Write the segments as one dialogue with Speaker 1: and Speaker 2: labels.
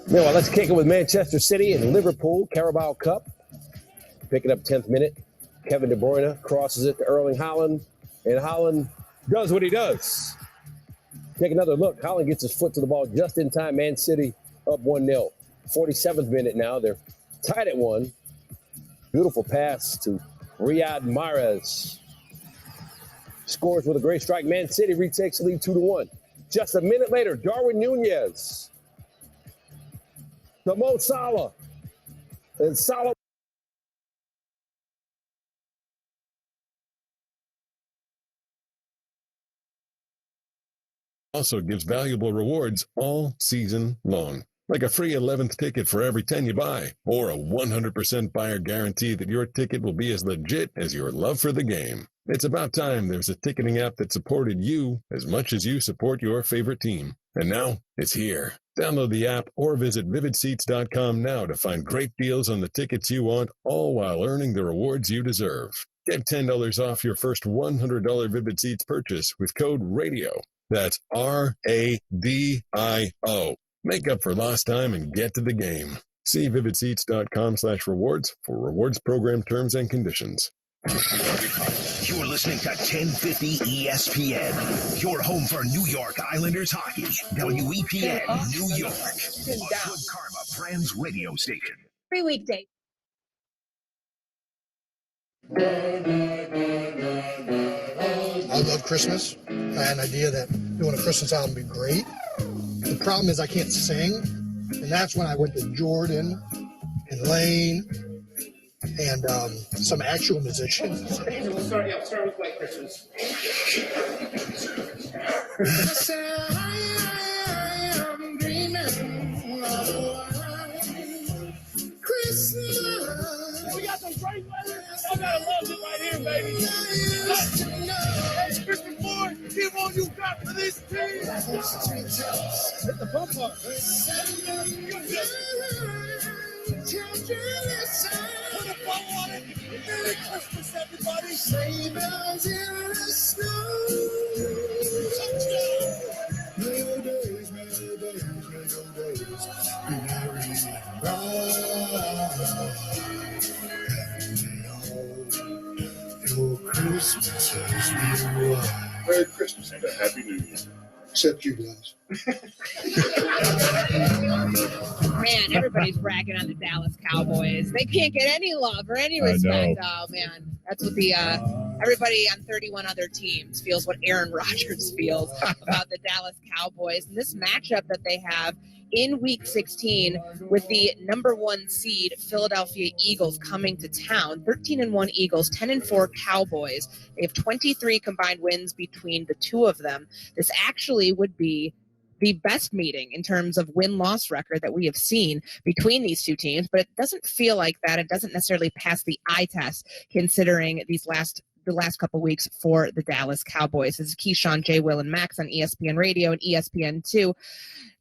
Speaker 1: Meanwhile, let's kick it with Manchester City and Liverpool Carabao Cup. Picking up 10th minute. Kevin De Bruyne crosses it to Erling Haaland, and Haaland does what he does. Take another look. Haaland gets his foot to the ball just in time. Man City up 1-0. 47th minute now. They're tied at 1. Beautiful pass to Riyad Mahrez. Scores with a great strike. Man City retakes the lead 2-1. Just a minute later, Darwin Nunez to Mo Salah. And Salah
Speaker 2: also gives valuable rewards all season long, like a free 11th ticket for every 10 you buy, or a 100% buyer guarantee that your ticket will be as legit as your love for the game. It's about time there's a ticketing app that supported you as much as you support your favorite team. And now it's here. Download the app or visit vividseats.com now to find great deals on the tickets you want, all while earning the rewards you deserve. Get $10 off your first $100 Vivid Seats purchase with code RADIO. That's RADIO. Make up for lost time and get to the game. See vividseats.com/rewards for rewards program terms and conditions.
Speaker 3: You're listening to 1050 ESPN, your home for New York Islanders hockey. WEPN, New York. A Good Karma Friends radio station.
Speaker 4: Every weekday.
Speaker 5: I love Christmas. I had an idea that doing a Christmas album would be great. The problem is I can't sing, and that's when I went to Jordan and Lane and some actual musicians.
Speaker 6: We'll start with White Christmas. I am dreaming of Christmas. We got some great weather. I gotta love it right here, baby. Hey, Christmas boy, give all you got for this team. Hit the bump up. Put a bow on it. Merry Christmas, everybody. Sleigh bells in the snow. May your days, may your days, may your days be merry and bright. Your Christmases be white.
Speaker 7: Merry Christmas and a Happy New Year.
Speaker 5: Except you guys.
Speaker 4: Man, everybody's bragging on the Dallas Cowboys. They can't get any love or any respect. Oh, man. That's what the everybody on 31 other teams feels what Aaron Rodgers feels about the Dallas Cowboys. And this matchup that they have in Week 16 with the number 1 seed Philadelphia Eagles coming to town. 13-1 Eagles, 10-4 Cowboys. They have 23 combined wins between the two of them. This actually would be the best meeting in terms of win-loss record that we have seen between these two teams, but it doesn't feel like that. It doesn't necessarily pass the eye test considering the last couple weeks for the Dallas Cowboys. This is Keyshawn, J. Will, and Max on ESPN Radio and ESPN2.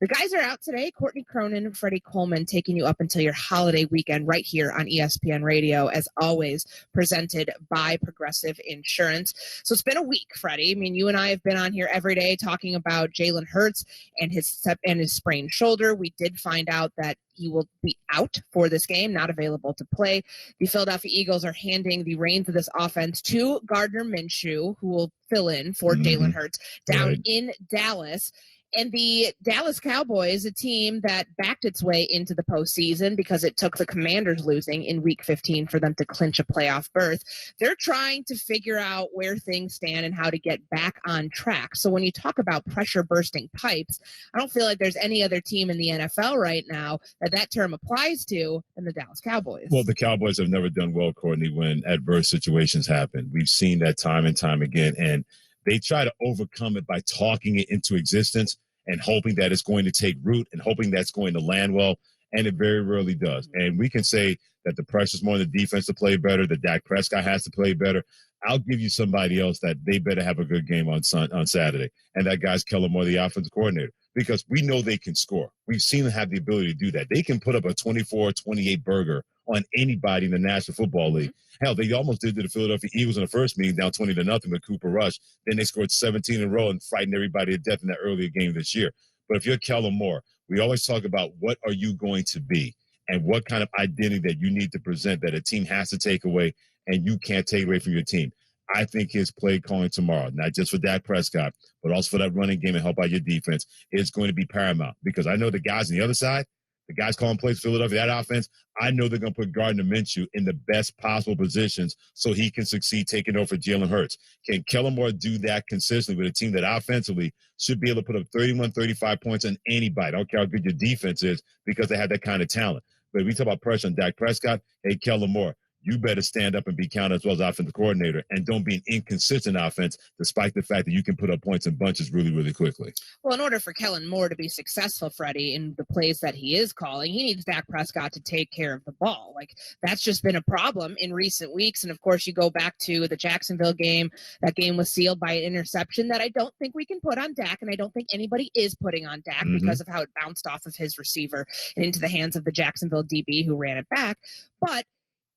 Speaker 4: The guys are out today. Courtney Cronin, Freddie Coleman, taking you up until your holiday weekend right here on ESPN Radio, as always, presented by Progressive Insurance. So it's been a week, Freddie. I mean, you and I have been on here every day talking about Jalen Hurts and his sprained shoulder. We did find out that he will be out for this game, not available to play. The Philadelphia Eagles are handing the reins of this offense to Gardner Minshew, who will fill in for Jalen Hurts down in Dallas. And the Dallas Cowboys, a team that backed its way into the postseason because it took the Commanders losing in Week 15 for them to clinch a playoff berth, they're trying to figure out where things stand and how to get back on track. So when you talk about pressure-bursting pipes, I don't feel like there's any other team in the NFL right now that term applies to than the Dallas Cowboys.
Speaker 8: Well, the Cowboys have never done well, Courtney, when adverse situations happen. We've seen that time and time again, and they try to overcome it by talking it into existence and hoping that it's going to take root and hoping that's going to land well, and it very rarely does. And we can say that the pressure's more on the defense to play better, that Dak Prescott has to play better. I'll give you somebody else that they better have a good game on Saturday, and that guy's Kellen Moore, the offensive coordinator, because we know they can score. We've seen them have the ability to do that. They can put up a 24-28 burger on anybody in the National Football League. Hell, they almost did to the Philadelphia Eagles in the first meeting, down 20-0 with Cooper Rush. Then they scored 17 in a row and frightened everybody to death in that earlier game this year. But if you're Kellen Moore, We always talk about what are you going to be and what kind of identity that you need to present that a team has to take away and you can't take away from your team. I think his play calling tomorrow, not just for Dak Prescott, but also for that running game and help out your defense, is going to be paramount. Because I know the guys on the other side, the guys calling plays for Philadelphia, that offense, I know they're going to put Gardner Minshew in the best possible positions so he can succeed taking over Jalen Hurts. Can Kellen Moore do that consistently with a team that offensively should be able to put up 31, 35 points on anybody? I don't care how good your defense is because they have that kind of talent. But if we talk about pressure on Dak Prescott, hey, Kellen Moore, you better stand up and be counted as well as offensive coordinator and don't be an inconsistent offense despite the fact that you can put up points in bunches really, really quickly.
Speaker 4: Well, in order for Kellen Moore to be successful, Freddie, in the plays that he is calling, he needs Dak Prescott to take care of the ball. Like, that's just been a problem in recent weeks. And, of course, you go back to the Jacksonville game. That game was sealed by an interception that I don't think we can put on Dak, and I don't think anybody is putting on Dak because of how it bounced off of his receiver and into the hands of the Jacksonville DB who ran it back. But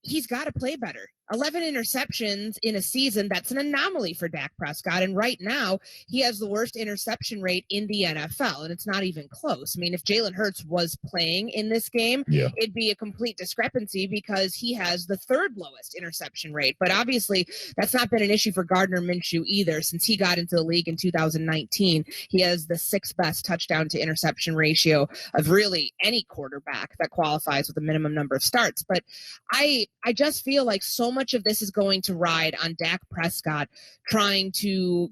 Speaker 4: he's got to play better. 11 interceptions in a season, that's an anomaly for Dak Prescott. And right now, he has the worst interception rate in the NFL, and it's not even close. I mean, if Jalen Hurts was playing in this game, it'd be a complete discrepancy because he has the third lowest interception rate. But obviously, that's not been an issue for Gardner Minshew either. Since he got into the league in 2019, he has the sixth best touchdown to interception ratio of really any quarterback that qualifies with a minimum number of starts. But I just feel like so much of this is going to ride on Dak Prescott trying to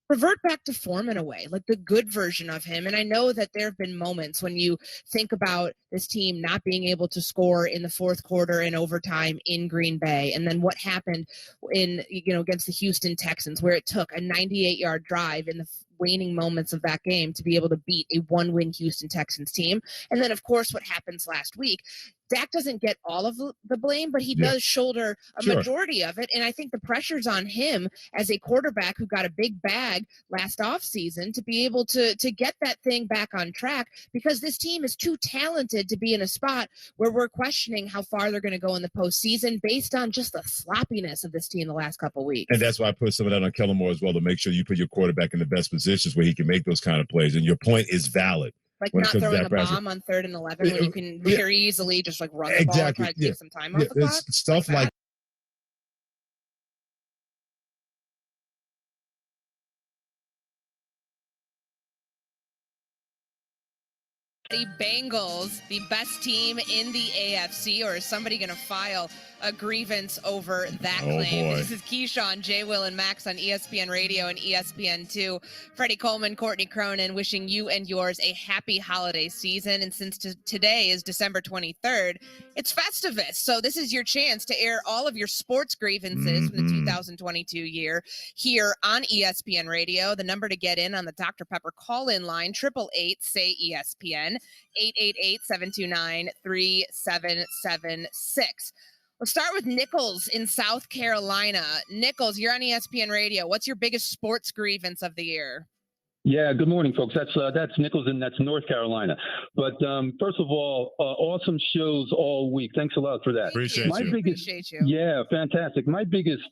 Speaker 4: revert back to form in a way, like the good version of him. And I know that there have been moments when you think about this team not being able to score in the fourth quarter and overtime in Green Bay. And then what happened in, against the Houston Texans, where it took a 98-yard drive in the waning moments of that game to be able to beat a one-win Houston Texans team. And then, of course, what happens last week. Dak doesn't get all of the blame, but he does shoulder a majority of it. And I think the pressure's on him as a quarterback who got a big bag last offseason to be able to get that thing back on track, because this team is too talented to be in a spot where we're questioning how far they're going to go in the postseason based on just the sloppiness of this team the last couple of weeks.
Speaker 8: And that's why I put some of that on Kellen Moore as well, to make sure you put your quarterback in the best positions where he can make those kind of plays. And your point is valid.
Speaker 4: Like not throwing a bomb on 3rd and 11 when you can very easily just like run the ball and try to take some time off the clock.
Speaker 8: Stuff like
Speaker 4: Bengals, the best team in the AFC, or is somebody going to file a grievance over that claim?
Speaker 8: Boy.
Speaker 4: This is Keyshawn, J. Will, and Max on ESPN Radio and ESPN2. Freddie Coleman, Courtney Cronin, wishing you and yours a happy holiday season. And since today is December 23rd, it's Festivus. So this is your chance to air all of your sports grievances from the 2022 year here on ESPN Radio. The number to get in on the Dr. Pepper call-in line, 888-SAY-ESPN. 888-729-3776. Let's start with Nichols in South Carolina. Nichols, you're on ESPN Radio. What's your biggest sports grievance of the year?
Speaker 9: Yeah, good morning, folks. That's Nichols, and that's North Carolina. But first of all, awesome shows all week. Thanks a lot for that.
Speaker 8: Appreciate you.
Speaker 9: Yeah, fantastic. My biggest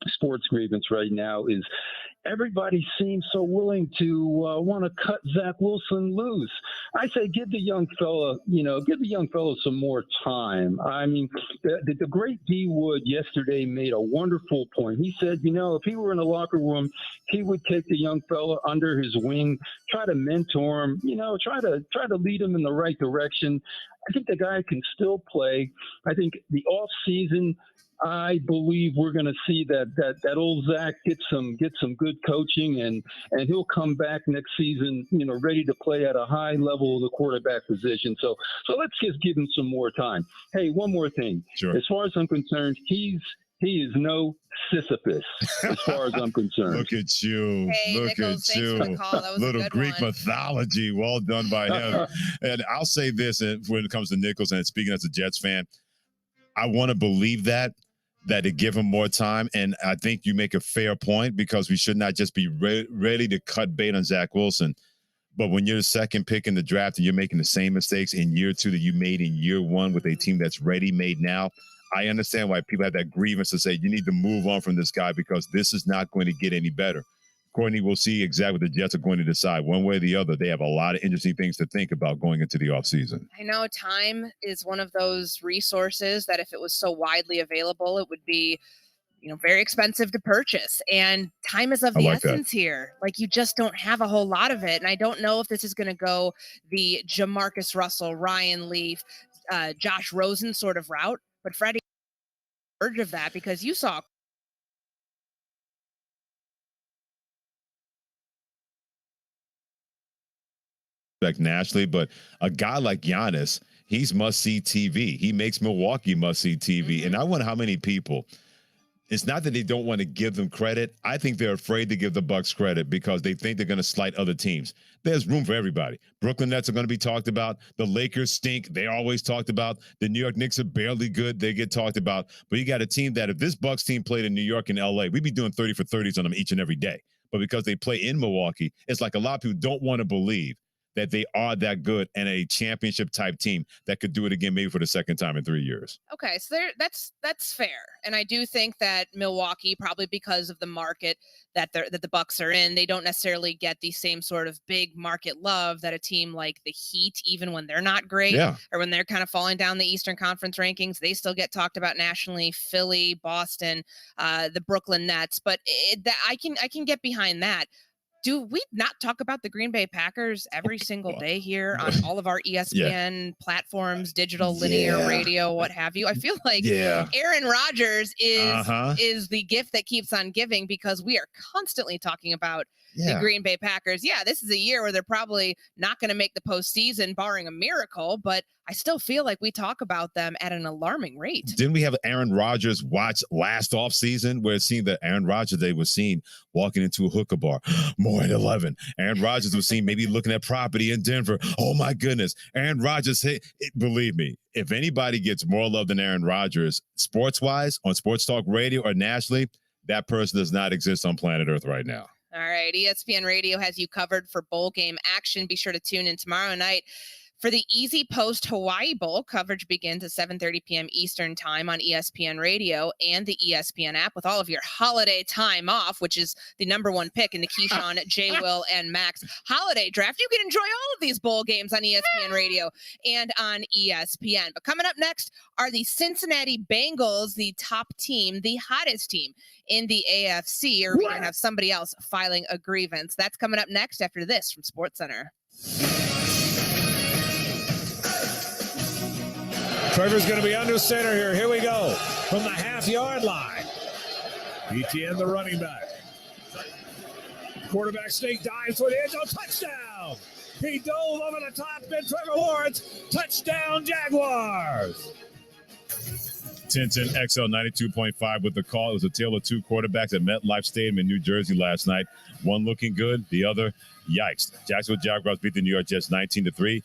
Speaker 9: sports grievance right now is everybody seems so willing to want to cut Zach Wilson loose. I say give the young fella some more time. I mean, the great D Wood yesterday made a wonderful point. He said, if he were in the locker room, he would take the young fella under his wing, try to mentor him, try to lead him in the right direction. I think the guy can still play. I think the off season, I believe we're going to see that old Zach get some good coaching, and he'll come back next season, ready to play at a high level of the quarterback position. So let's just give him some more time. Hey, one more thing.
Speaker 8: Sure.
Speaker 9: As far as I'm concerned, he is no Sisyphus, as far as I'm concerned.
Speaker 8: Look at you.
Speaker 4: Hey,
Speaker 8: Look
Speaker 4: Nichols,
Speaker 8: at you.
Speaker 4: thanks for the call. That was
Speaker 8: Little
Speaker 4: a good
Speaker 8: Greek
Speaker 4: one.
Speaker 8: mythology. Well done by him. And I'll say this when it comes to Nichols, and speaking as a Jets fan, I want to believe that to give him more time. And I think you make a fair point, because we should not just be ready to cut bait on Zach Wilson. But when you're the second pick in the draft and you're making the same mistakes in year 2 that you made in year 1 with a team that's ready-made now, I understand why people have that grievance to say you need to move on from this guy, because this is not going to get any better. Courtney, we'll see exactly what the Jets are going to decide. One way or the other, they have a lot of interesting things to think about going into the offseason.
Speaker 4: I know time is one of those resources that if it was so widely available, it would be, very expensive to purchase. And time is of the essence here. Like, you just don't have a whole lot of it. And I don't know if this is going to go the Jamarcus Russell, Ryan Leaf, Josh Rosen sort of route. But Freddie, verge of that, because you saw
Speaker 8: nationally, but a guy like Giannis, he's must-see TV. He makes Milwaukee must-see TV. And I wonder how many people, it's not that they don't want to give them credit. I think they're afraid to give the Bucks credit because they think they're going to slight other teams. There's room for everybody. Brooklyn Nets are going to be talked about. The Lakers stink. They're always talked about. The New York Knicks are barely good. They get talked about. But you got a team that if this Bucks team played in New York and LA, we'd be doing 30 for 30s on them each and every day. But because they play in Milwaukee, it's like a lot of people don't want to believe that they are that good and a championship type team that could do it again, maybe for the second time in 3 years.
Speaker 4: Okay, so that's fair, and I do think that Milwaukee, probably because of the market that the Bucks are in, they don't necessarily get the same sort of big market love that a team like the Heat, even when they're not great, or when they're kind of falling down the Eastern Conference rankings, they still get talked about nationally. Philly, Boston, the Brooklyn Nets, but I can get behind that. Do we not talk about the Green Bay Packers every single day here on all of our ESPN platforms, digital, linear radio, what have you? I feel like Aaron Rodgers is the gift that keeps on giving because we are constantly talking about the Green Bay Packers. Yeah, this is a year where they're probably not going to make the postseason, barring a miracle, but I still feel like we talk about them at an alarming rate.
Speaker 8: Didn't we have Aaron Rodgers watch last offseason where it seemed that Aaron Rodgers, they was seen walking into a hookah bar, more at 11. Aaron Rodgers was seen maybe looking at property in Denver. Oh, my goodness. Aaron Rodgers, believe me, if anybody gets more love than Aaron Rodgers, sports-wise, on Sports Talk Radio or nationally, that person does not exist on planet Earth right now.
Speaker 4: All right. ESPN Radio has you covered for bowl game action. Be sure to tune in tomorrow night for the Easy Post Hawaii Bowl. Coverage begins at 7:30 p.m. Eastern Time on ESPN Radio and the ESPN app with all of your holiday time off, which is the number one pick in the Keyshawn, J. Will, and Max holiday draft. You can enjoy all of these bowl games on ESPN Radio and on ESPN. But coming up next are the Cincinnati Bengals, the top team, the hottest team in the AFC, or we're going to have somebody else filing a grievance. That's coming up next after this from SportsCenter.
Speaker 1: Trevor's going to be under center here. Here we go. From the half-yard line. ETN, the running back. Quarterback sneak dives for the end zone. Touchdown. He dove over the top. Then Trevor Lawrence. Touchdown, Jaguars.
Speaker 8: Tintin XL 92.5 with the call. It was a tale of two quarterbacks at MetLife Stadium in New Jersey last night. One looking good, the other, yikes. Jacksonville Jaguars beat the New York Jets 19-3.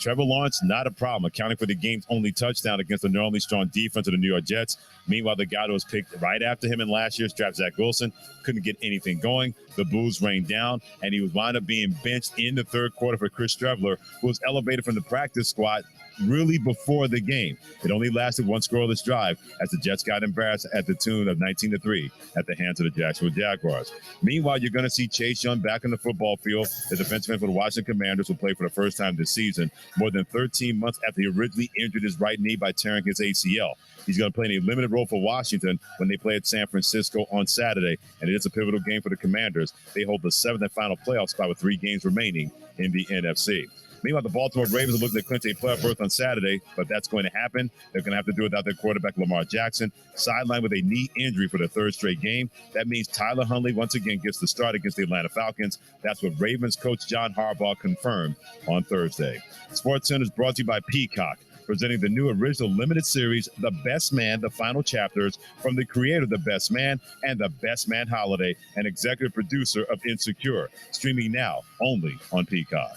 Speaker 8: Trevor Lawrence, not a problem, accounting for the game's only touchdown against the normally strong defense of the New York Jets. Meanwhile, the guy that was picked right after him in last year's draft, Zach Wilson, couldn't get anything going. The Blues rained down, and he was wound up being benched in the third quarter for Chris Streveler, who was elevated from the practice squad really before the game. It only lasted one scoreless drive as the Jets got embarrassed at the tune of 19-3 at the hands of the Jacksonville Jaguars. Meanwhile, you're going to see Chase Young back on the football field. The defensive end for the Washington Commanders will play for the first time this season, more than 13 months after he originally injured his right knee by tearing his ACL. He's going to play in a limited role for Washington when they play at San Francisco on Saturday, and it is a pivotal game for the Commanders. They hold the seventh and final playoff spot with 3 games remaining in the NFC. Meanwhile, the Baltimore Ravens are looking to clinch a playoff berth on Saturday, but that's going to happen. They're going to have to do it without their quarterback, Lamar Jackson, sidelined with a knee injury for the third straight game. That means Tyler Huntley once again gets the start against the Atlanta Falcons. That's what Ravens coach John Harbaugh confirmed on Thursday. SportsCenter is brought to you by Peacock, presenting the new original limited series, The Best Man, the final chapters, from the creator of The Best Man and The Best Man Holiday, and executive producer of Insecure. Streaming now only on Peacock.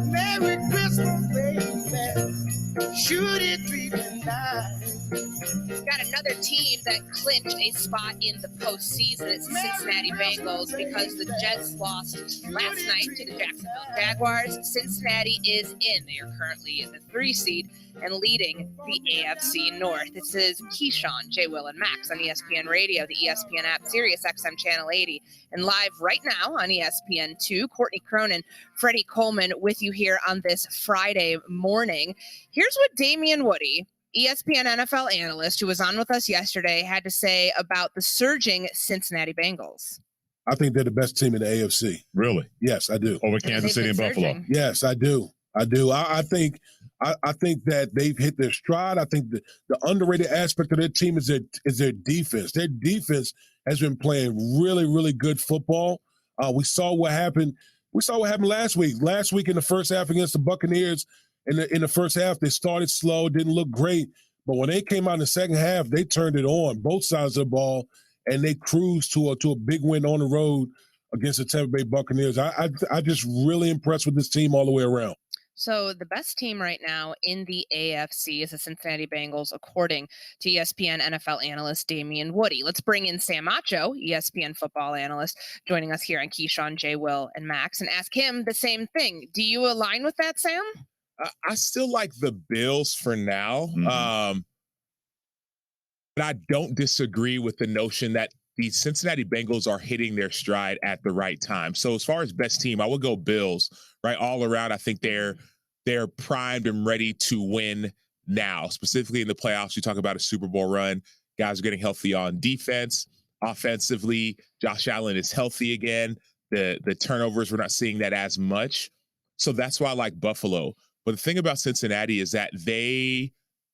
Speaker 6: Merry Christmas, baby. Should it be tonight?
Speaker 4: Got a another team that clinched a spot in the postseason. It's the Cincinnati Bengals because the Jets lost last night to the Jacksonville Jaguars. Cincinnati is in. They are currently in the 3 seed and leading the AFC North. This is Keyshawn, J. Will, and Max on ESPN Radio, the ESPN app, Sirius XM Channel 80, and live right now on ESPN2. Courtney Cronin, Freddie Coleman with you here on this Friday morning. Here's what Damian Woody, ESPN NFL analyst who was on with us yesterday, had to say about the surging Cincinnati Bengals.
Speaker 10: I think they're the best team in the AFC.
Speaker 8: Really?
Speaker 10: Yes, I do.
Speaker 8: Over Kansas City and Buffalo.
Speaker 10: Yes, I do. I think that they've hit their stride. I think the underrated aspect of their team is their defense. Their defense has been playing really, really good football. We saw what happened. We saw what happened last week. Last week in the first half against the Buccaneers, in the first half, they started slow, didn't look great. But when they came out in the second half, they turned it on, both sides of the ball, and they cruised to a big win on the road against the Tampa Bay Buccaneers. I just really impressed with this team all the way around.
Speaker 4: So the best team right now in the AFC is the Cincinnati Bengals, according to ESPN NFL analyst Damian Woody. Let's bring in Sam Acho, ESPN football analyst, joining us here on Keyshawn, J. Will, and Max, and ask him the same thing. Do you align with that, Sam?
Speaker 11: I still like the Bills for now. But I don't disagree with the notion that the Cincinnati Bengals are hitting their stride at the right time. So as far as best team, I would go Bills, right? All around, I think they're primed and ready to win now, specifically in the playoffs. You talk about a Super Bowl run. Guys are getting healthy on defense. Offensively, Josh Allen is healthy again. The turnovers, we're not seeing that as much. So that's why I like Buffalo. But the thing about Cincinnati is that they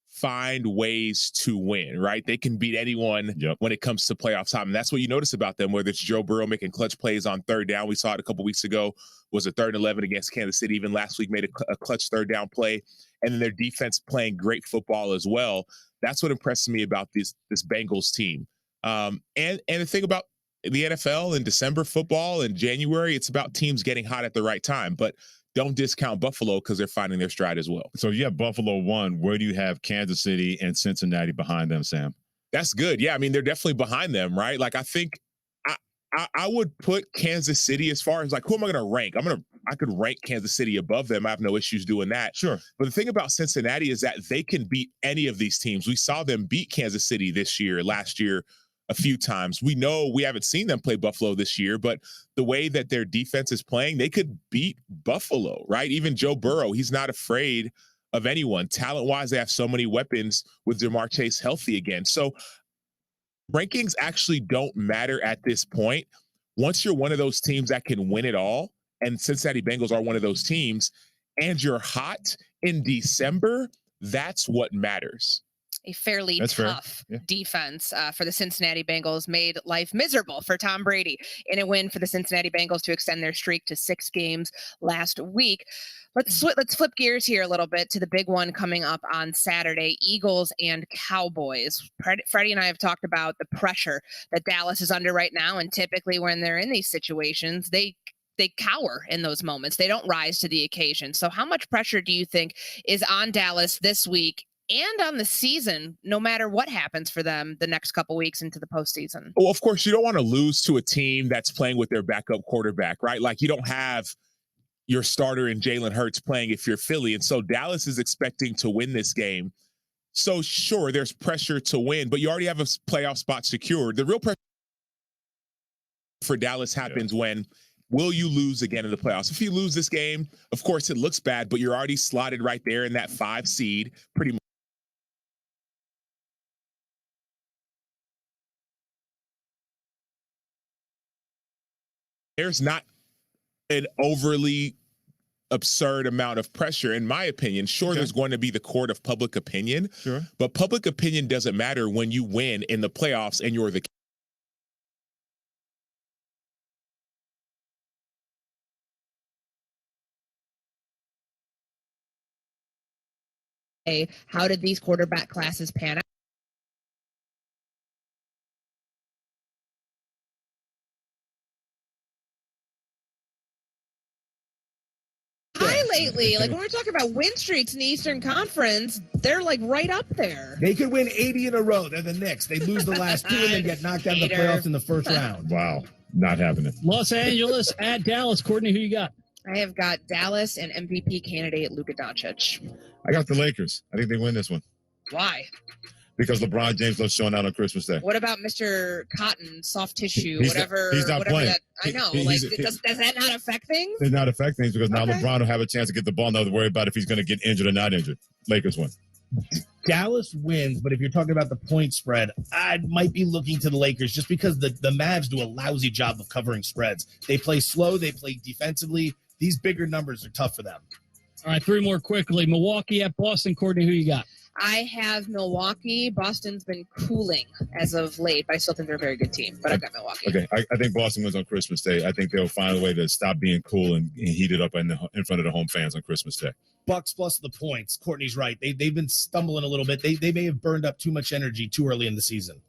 Speaker 11: find ways to win, right? They can beat anyone when it comes to playoff time. And that's what you notice about them, whether it's Joe Burrow making clutch plays on third down. We saw it a couple weeks ago, was a 3rd and 11 against Kansas City. Even last week made a clutch third down play. And then their defense playing great football as well. That's what impresses me about this Bengals team. And the thing about the NFL and December football and January, it's about teams getting hot at the right time. But don't discount Buffalo because they're finding their stride as well.
Speaker 8: So you have Buffalo 1. Where do you have Kansas City and Cincinnati behind them, Sam?
Speaker 11: That's good. Yeah, I mean, they're definitely behind them, right? Like, I think I would put Kansas City as far as, like, who am I going to rank? I could rank Kansas City above them. I have no issues doing that.
Speaker 8: Sure.
Speaker 11: But the thing about Cincinnati is that they can beat any of these teams. We saw them beat Kansas City last year, a few times. We know we haven't seen them play Buffalo this year, but the way that their defense is playing, they could beat Buffalo, right? Even Joe Burrow, he's not afraid of anyone. Talent-wise, they have so many weapons with Jamar Chase healthy again. So rankings actually don't matter at this point. Once you're one of those teams that can win it all, and Cincinnati Bengals are one of those teams, and you're hot in December, that's what matters.
Speaker 4: A fairly tough defense for the Cincinnati Bengals made life miserable for Tom Brady in a win for the Cincinnati Bengals to extend their streak to 6 games last week. Let's flip gears here a little bit to the big one coming up on Saturday, Eagles and Cowboys. Freddie and I have talked about the pressure that Dallas is under right now, and typically when they're in these situations, they cower in those moments. They don't rise to the occasion. So how much pressure do you think is on Dallas this week and on the season, no matter what happens for them the next couple weeks into the postseason?
Speaker 11: Well, of course, you don't want to lose to a team that's playing with their backup quarterback, right? Like, you don't have your starter in Jalen Hurts playing if you're Philly. And so Dallas is expecting to win this game. So sure, there's pressure to win, but you already have a playoff spot secured. The real pressure for Dallas happens when will you lose again in the playoffs? If you lose this game, of course, it looks bad, but you're already slotted right there in that 5 seed, pretty much. There's not an overly absurd amount of pressure, in my opinion. Sure, there's going to be the court of public opinion, but public opinion doesn't matter when you win in the playoffs and you're the
Speaker 4: How did these quarterback classes pan out? lately. Like when we're talking about win streaks in the Eastern Conference, they're like right up there.
Speaker 12: They could win 80 in a row. They're the Knicks. They lose the last 2 and then get knocked out of the
Speaker 4: Hater.
Speaker 12: playoffs in the first round.
Speaker 8: Wow. Not happening.
Speaker 13: Los Angeles at Dallas. Courtney, who you got?
Speaker 4: I have got Dallas and MVP candidate Luka Doncic.
Speaker 8: I got the Lakers. I think they win this one
Speaker 4: Why?
Speaker 8: because LeBron James loves showing out on Christmas Day.
Speaker 4: What about Mr. Cotton, soft tissue,
Speaker 8: He's
Speaker 4: whatever?
Speaker 8: he's not
Speaker 4: whatever
Speaker 8: playing.
Speaker 4: That, I know.
Speaker 8: He's-
Speaker 4: Does that not affect things?
Speaker 8: Does not affect things because now
Speaker 4: Okay.
Speaker 8: LeBron will have a chance to get the ball. Not to worry about if he's going to get injured or not injured. Lakers win.
Speaker 12: Dallas wins, but if you're talking about the point spread, I might be looking to the Lakers just because the Mavs do a lousy job of covering spreads. They play slow, they play defensively. These bigger numbers are tough for them.
Speaker 13: All right, 3 more quickly. Milwaukee at Boston. Courtney, who you got?
Speaker 4: I have Milwaukee. Boston's been cooling as of late, but I still think they're a very good team. But I've got Milwaukee.
Speaker 8: Okay, I think Boston wins on Christmas Day. I think they'll find a way to stop being cool and heat it up in front of the home fans on Christmas Day.
Speaker 12: Bucks plus the points. Courtney's right. They've been stumbling a little bit. They may have burned up too much energy too early in the season.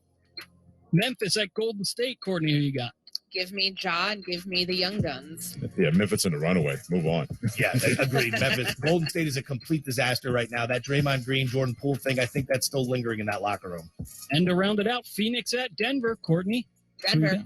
Speaker 13: Memphis at Golden State. Courtney, who you got?
Speaker 4: Give me Ja and give me the Young Guns.
Speaker 8: Yeah, Memphis in the runaway. Move on.
Speaker 12: Yeah, agreed. Memphis. Golden State is a complete disaster right now. That Draymond Green, Jordan Poole thing, I think that's still lingering in that locker room.
Speaker 13: And to round it out, Phoenix at Denver. Courtney, who you
Speaker 4: Denver.
Speaker 13: got?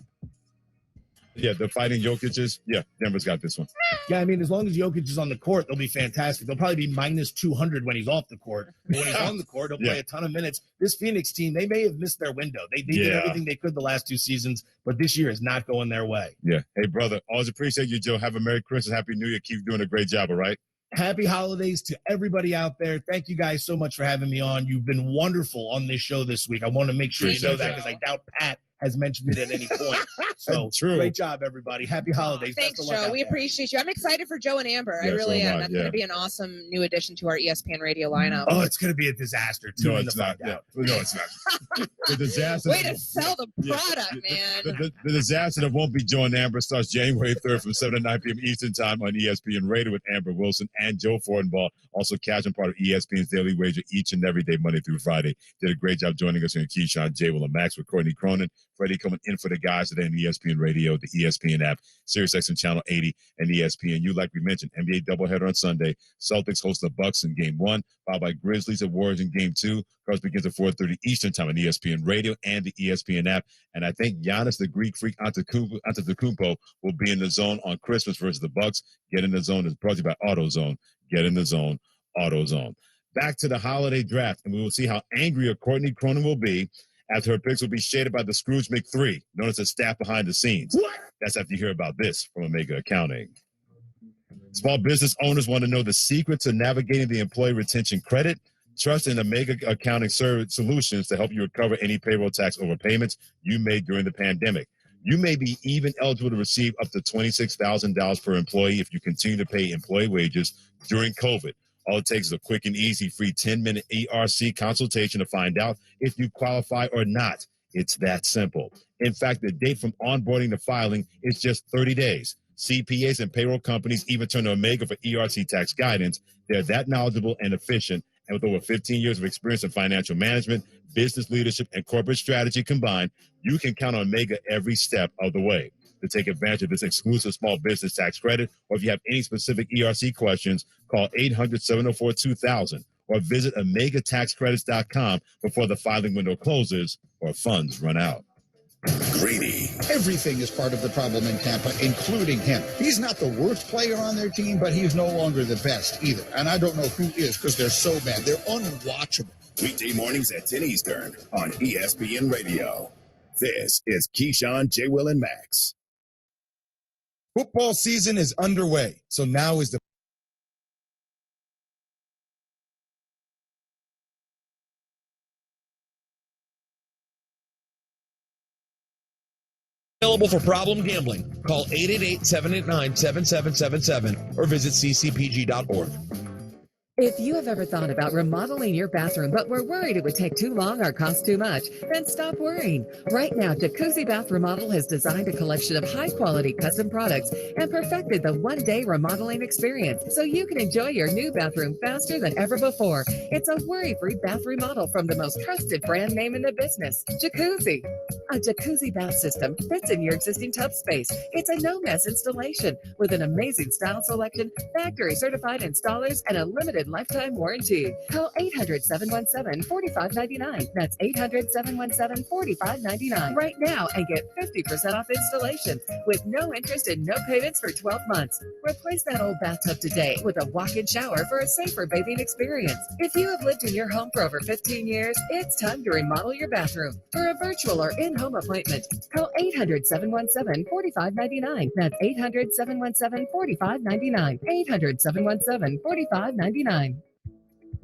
Speaker 8: Yeah, the fighting Jokic's. Yeah, Denver's got this one.
Speaker 12: Yeah, I mean, as long as Jokic is on the court, they'll be fantastic. They'll probably be minus 200 when he's off the court. But when he's on the court, he'll play a ton of minutes. This Phoenix team, they may have missed their window. They did everything they could the last 2 seasons, but this year is not going their way.
Speaker 8: Yeah. Hey, brother, always appreciate you, Joe. Have a Merry Christmas, Happy New Year. Keep doing a great job, all right?
Speaker 12: Happy holidays to everybody out there. Thank you guys so much for having me on. You've been wonderful on this show this week. I want to make sure you know that because I doubt Pat has mentioned it at any point. So
Speaker 8: True.
Speaker 12: great job, everybody. Happy holidays.
Speaker 4: Thanks,
Speaker 12: Best of luck
Speaker 4: Joe.
Speaker 12: out
Speaker 4: We
Speaker 12: there.
Speaker 4: appreciate you. I'm excited for Joe and Amber.
Speaker 8: Yeah,
Speaker 4: I really
Speaker 8: so am
Speaker 4: am.
Speaker 8: I,
Speaker 4: That's
Speaker 8: yeah.
Speaker 4: going to be an awesome new addition to our ESPN radio lineup.
Speaker 12: Oh, it's going to be a disaster. Tune
Speaker 8: No,
Speaker 12: in
Speaker 8: it's
Speaker 12: to
Speaker 8: not.
Speaker 12: find out.
Speaker 8: Yeah. No, it's not. The disaster.
Speaker 4: Way to sell the
Speaker 8: Yeah.
Speaker 4: product, man.
Speaker 8: The disaster that won't be Joe and Amber starts January 3rd from 7 to 9 p.m. Eastern Time on ESPN Radio with Amber Wilson and Joe Fortenbaugh. Also, catch and part of ESPN's Daily Wager each and every day, Monday through Friday. Did a great job joining us here in Keyshawn, J. Will, and Max with Courtney Cronin. Freddie coming in for the guys today on ESPN Radio, the ESPN app, SiriusXM Channel 80, and ESPNU. Like we mentioned, NBA doubleheader on Sunday. Celtics host the Bucks in Game 1, followed by Grizzlies at Warriors in Game 2. Cards begins at 4:30 Eastern Time on ESPN Radio and the ESPN app. And I think Giannis, the Greek freak Antetokounmpo, will be in the zone on Christmas versus the Bucks. Get in the zone is brought to you by AutoZone. Get in the zone, AutoZone. Back to the holiday draft, and we will see how angry Courtney Cronin will be after her picks will be shaded by the Scrooge McThree, known as the staff behind the scenes. What? That's after you hear about this from Omega Accounting. Small business owners want to know the secret to navigating the employee retention credit. Trust in Omega Accounting Service Solutions to help you recover any payroll tax overpayments you made during the pandemic. You may be even eligible to receive up to $26,000 per employee if you continue to pay employee wages during COVID. All it takes is a quick and easy free 10-minute ERC consultation to find out if you qualify or not. It's that simple. In fact, the date from onboarding to filing is just 30 days. CPAs and payroll companies even turn to Omega for ERC tax guidance. They're that knowledgeable and efficient. And with over 15 years of experience in financial management, business leadership, and corporate strategy combined, you can count on Omega every step of the way. To take advantage of this exclusive small business tax credit, or if you have any specific ERC questions, call 800-704-2000 or visit OmegaTaxCredits.com before the filing window closes or funds run out.
Speaker 3: Greeny.
Speaker 14: Everything is part of the problem in Tampa, including him. He's not the worst player on their team, but he's no longer the best either. And I don't know who is because they're so bad. They're unwatchable.
Speaker 3: Weekday mornings at 10 Eastern on ESPN Radio. This is Keyshawn, J. Will, and Max.
Speaker 15: Football season is underway, so now is the
Speaker 16: Available for problem gambling. Call 888-789-7777 or visit ccpg.org.
Speaker 17: If you have ever thought about remodeling your bathroom but were worried it would take too long or cost too much, then stop worrying. Right now, Jacuzzi Bath Remodel has designed a collection of high-quality custom products and perfected the one-day remodeling experience so you can enjoy your new bathroom faster than ever before. It's a worry-free bath remodel from the most trusted brand name in the business, Jacuzzi. A jacuzzi bath system fits in your existing tub space. It's a no-mess installation with an amazing style selection, factory-certified installers, and a limited lifetime warranty. Call 800-717-4599. That's 800-717-4599 right now and get 50% off installation with no interest and no payments for 12 months. Replace that old bathtub today with a walk-in shower for a safer bathing experience. If you have lived in your home for over 15 years, it's time to remodel your bathroom. For a virtual or in-home appointment, call 800-717-4599. That's 800-717-4599. 800-717-4599.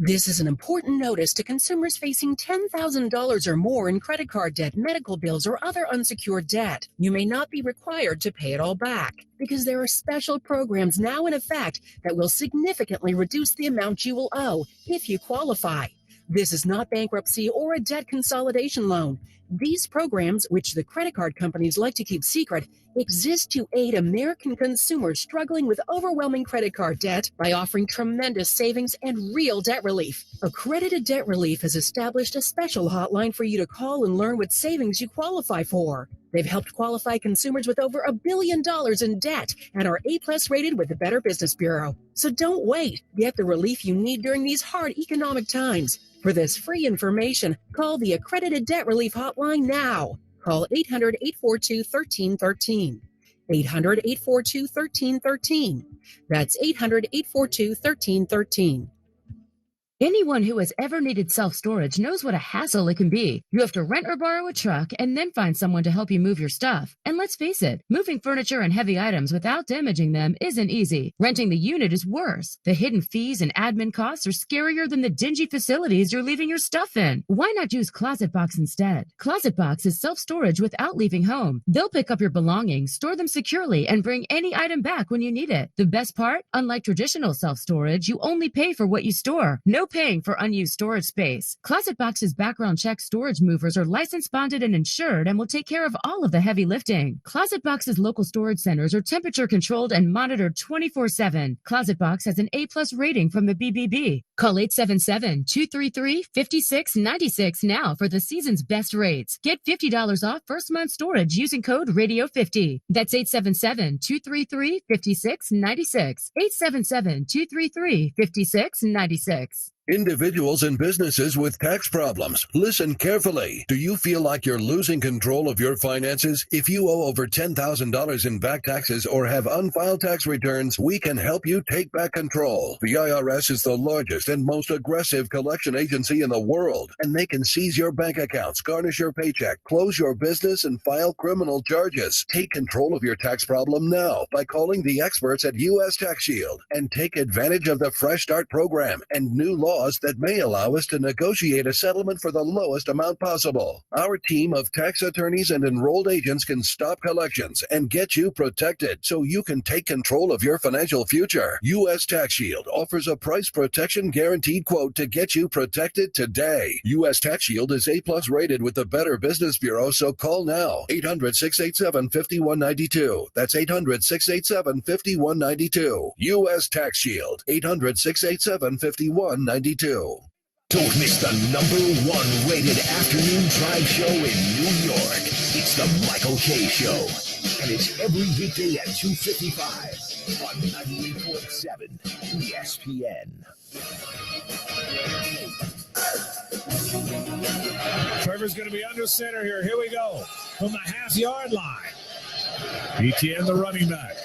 Speaker 18: This is an important notice to consumers facing $10,000 or more in credit card debt, medical bills, or other unsecured debt. You may not be required to pay it all back because there are special programs now in effect that will significantly reduce the amount you will owe if you qualify. This is not bankruptcy or a debt consolidation loan. These programs, which the credit card companies like to keep secret, exist to aid American consumers struggling with overwhelming credit card debt by offering tremendous savings and real debt relief. Accredited Debt Relief has established a special hotline for you to call and learn what savings you qualify for. They've helped qualify consumers with over $1 billion in debt and are A+ rated with the Better Business Bureau. So don't wait. Get the relief you need during these hard economic times. For this free information, call the Accredited Debt Relief Hotline now. Call 800-842-1313. 800-842-1313. That's 800-842-1313.
Speaker 19: Anyone who has ever needed self-storage knows what a hassle it can be. You have to rent or borrow a truck and then find someone to help you move your stuff. And let's face it, moving furniture and heavy items without damaging them isn't easy. Renting the unit is worse. The hidden fees and admin costs are scarier than the dingy facilities you're leaving your stuff in. Why not use ClosetBox instead? ClosetBox is self-storage without leaving home. They'll pick up your belongings, store them securely, and bring any item back when you need it. The best part? Unlike traditional self-storage, you only pay for what you store. No paying for unused storage space. ClosetBox's background check storage movers are licensed, bonded, and insured and will take care of all of the heavy lifting. ClosetBox's local storage centers are temperature controlled and monitored 24/7. ClosetBox has an A+ rating from the BBB. Call 877-233-5696 now for the season's best rates. Get $50 off first month storage using code RADIO50. That's 877-233-5696. 877-233-5696.
Speaker 20: Individuals and businesses with tax problems, listen carefully. Do you feel like you're losing control of your finances? If you owe over $10,000 in back taxes or have unfiled tax returns, we can help you take back control. The IRS is the largest and most aggressive collection agency in the world, and they can seize your bank accounts, garnish your paycheck, close your business, and file criminal charges. Take control of your tax problem now by calling the experts at U.S. Tax Shield and take advantage of the Fresh Start program and new laws that may allow us to negotiate a settlement for the lowest amount possible. Our team of tax attorneys and enrolled agents can stop collections and get you protected so you can take control of your financial future. U.S. Tax Shield offers a price protection guaranteed quote to get you protected today. U.S. Tax Shield is A+ rated with the Better Business Bureau, so call now. 800-687-5192. That's 800-687-5192. U.S. Tax Shield. 800-687-5192.
Speaker 3: Don't miss the #1 rated afternoon drive show in New York. It's the Michael Kay Show. And it's every weekday at 2:55 on 98.7 ESPN.
Speaker 6: Trevor's going to be under center here. Here we go. From the half-yard line. ETN, the running back.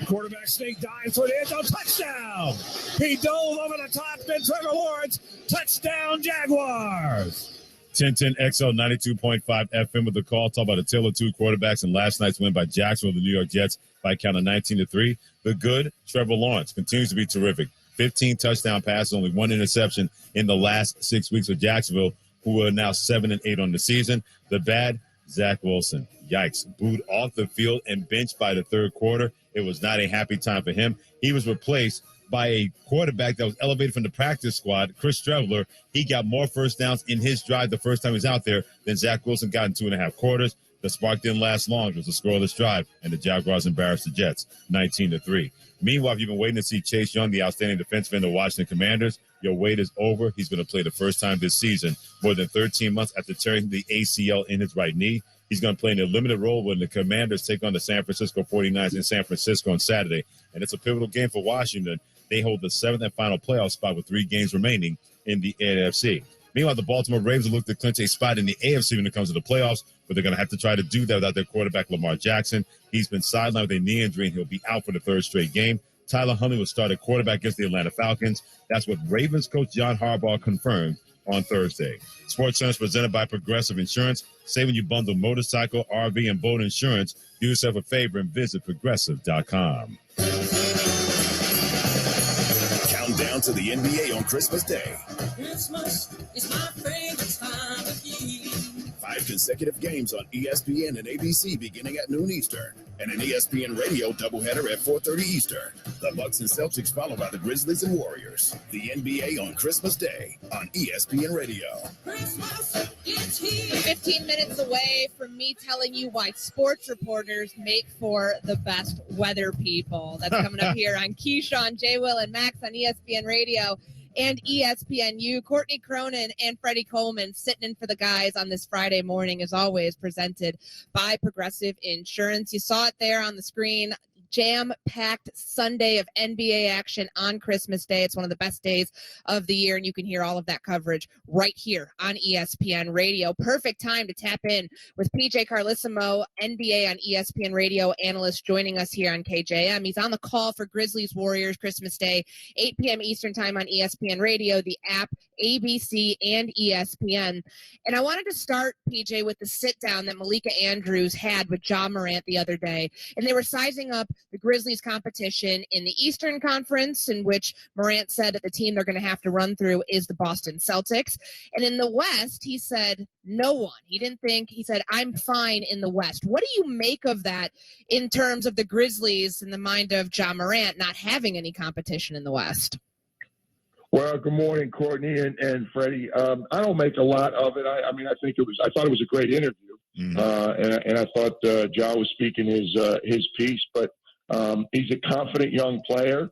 Speaker 6: Quarterback sneak dive for the end zone. Touchdown! He dove over the top. Then Trevor Lawrence. Touchdown, Jaguars!
Speaker 8: 1010 XL 92.5 FM with the call. Talk about a tale of two quarterbacks and last night's win by Jacksonville, the New York Jets, by a count of 19-3. The good, Trevor Lawrence, continues to be terrific. 15 touchdown passes, only one interception in the last 6 weeks of Jacksonville, who are now 7-8 on the season. The bad, Zach Wilson. Yikes. Booed off the field and benched by the third quarter. It was not a happy time for him. He was replaced by a quarterback that was elevated from the practice squad, Chris Streveler. He got more first downs in his drive the first time he was out there than Zach Wilson got in 2.5 quarters. The spark didn't last long. It was a scoreless drive, and the Jaguars embarrassed the Jets 19-3. Meanwhile, if you've been waiting to see Chase Young, the outstanding defenseman of the Washington Commanders, Your wait is over. He's going to play the first time this season, more than 13 months after tearing the ACL in his right knee. He's going to play in a limited role when the Commanders take on the San Francisco 49ers in San Francisco on Saturday. And it's a pivotal game for Washington. They hold the 7th and final playoff spot with 3 games remaining in the NFC. Meanwhile, the Baltimore Ravens look to clinch a spot in the AFC when it comes to the playoffs, but they're going to have to try to do that without their quarterback, Lamar Jackson. He's been sidelined with a knee injury, and he'll be out for the 3rd straight game. Tyler Huntley will start at quarterback against the Atlanta Falcons. That's what Ravens coach John Harbaugh confirmed on Thursday. Sports Center is presented by Progressive Insurance. Say when you bundle motorcycle, RV, and boat insurance, do yourself a favor and visit Progressive.com.
Speaker 3: Countdown to the NBA on Christmas Day.
Speaker 6: Christmas is my favorite time of year.
Speaker 3: 5 consecutive games on ESPN and ABC beginning at noon Eastern, and an ESPN Radio doubleheader at 4:30 Eastern. The Bucks and Celtics followed by the Grizzlies and Warriors. The NBA on Christmas Day on ESPN Radio.
Speaker 6: Christmas is here.
Speaker 4: 15 minutes away from me telling you why sports reporters make for the best weather people. That's coming up here on Keyshawn, J. Will, and Max on ESPN Radio and ESPNU. Courtney Cronin and Freddie Coleman sitting in for the guys on this Friday morning, as always, presented by Progressive Insurance. You saw it there on the screen. Jam-packed Sunday of NBA action on Christmas Day. It's one of the best days of the year, and you can hear all of that coverage right here on ESPN Radio. Perfect time to tap in with PJ Carlissimo, NBA on ESPN Radio analyst, joining us here on KJM. He's on the call for Grizzlies Warriors Christmas Day, 8 p.m. Eastern time on ESPN Radio, the app, ABC, and ESPN. And I wanted to start, PJ, with the sit-down that Malika Andrews had with Ja Morant the other day, and they were sizing up the Grizzlies competition in the Eastern Conference, in which Morant said that the team they're going to have to run through is the Boston Celtics. And in the West, he said, no one. He said, I'm fine in the West. What do you make of that in terms of the Grizzlies in the mind of Ja Morant not having any competition in the West?
Speaker 21: Well, good morning, Courtney and Freddie. I don't make a lot of it. I thought it was a great interview. And I thought Ja was speaking his piece, but he's a confident young player.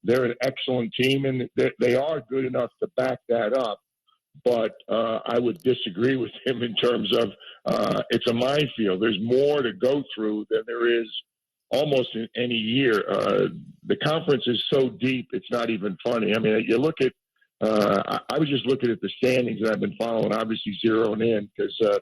Speaker 21: They're an excellent team, and they are good enough to back that up. But I would disagree with him in terms of it's a minefield. There's more to go through than there is almost in any year. The conference is so deep, it's not even funny. I mean, you look at I was just looking at the standings that I've been following, obviously zeroing in because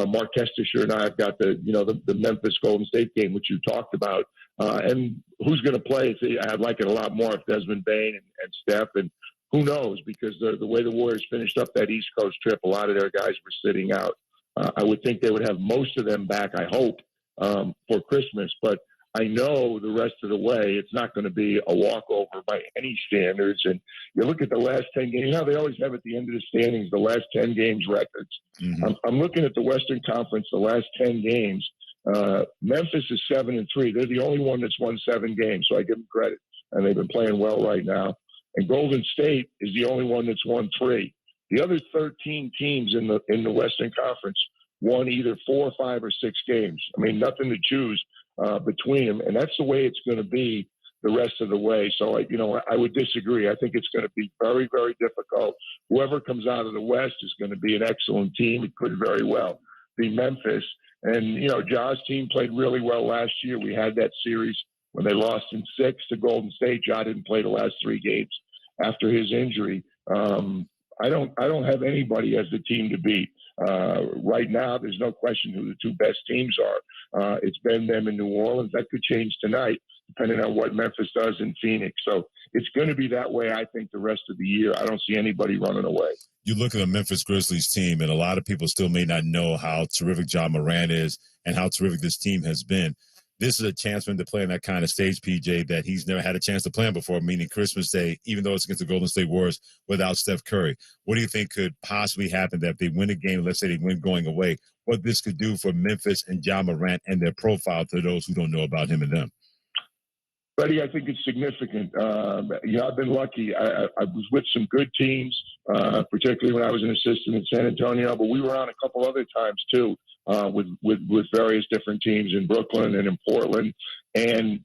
Speaker 21: Mark Kestisher and I have got the Memphis Golden State game, which you talked about, and who's going to play. I'd like it a lot more if Desmond Bain and Steph, and who knows, because the way the Warriors finished up that East Coast trip, a lot of their guys were sitting out. I would think they would have most of them back, I hope, for Christmas, but I know the rest of the way it's not going to be a walkover by any standards. And you look at the last 10 games, they always have at the end of the standings the last 10 games records. Mm-hmm. I'm looking at the Western Conference, the last 10 games. Memphis is 7-3. They're the only one that's won 7 games, so I give them credit. And they've been playing well right now. And Golden State is the only one that's won 3. The other 13 teams in the Western Conference won either 4, 5, or 6 games. I mean, nothing to choose between them, and that's the way it's going to be the rest of the way. So, I would disagree. I think it's going to be very, very difficult. Whoever comes out of the West is going to be an excellent team. It could very well be Memphis. And, Ja's team played really well last year. We had that series when they lost in 6 to Golden State. Ja didn't play the last 3 games after his injury. I don't have anybody as the team to beat. Right now, there's no question who the 2 best teams are. It's been them in New Orleans. That could change tonight, depending on what Memphis does in Phoenix. So it's going to be that way, I think, the rest of the year. I don't see anybody running away.
Speaker 8: You look at the Memphis Grizzlies team, and a lot of people still may not know how terrific Ja Morant is and how terrific this team has been. This is a chance for him to play on that kind of stage, PJ, that he's never had a chance to play on before, meaning Christmas Day, even though it's against the Golden State Warriors without Steph Curry. What do you think could possibly happen that if they win a game, let's say they win going away, what this could do for Memphis and Ja Morant and their profile to those who don't know about him and them?
Speaker 21: Buddy, I think it's significant. I've been lucky. I was with some good teams, particularly when I was an assistant in San Antonio, but we were on a couple other times too, with various different teams in Brooklyn and in Portland. And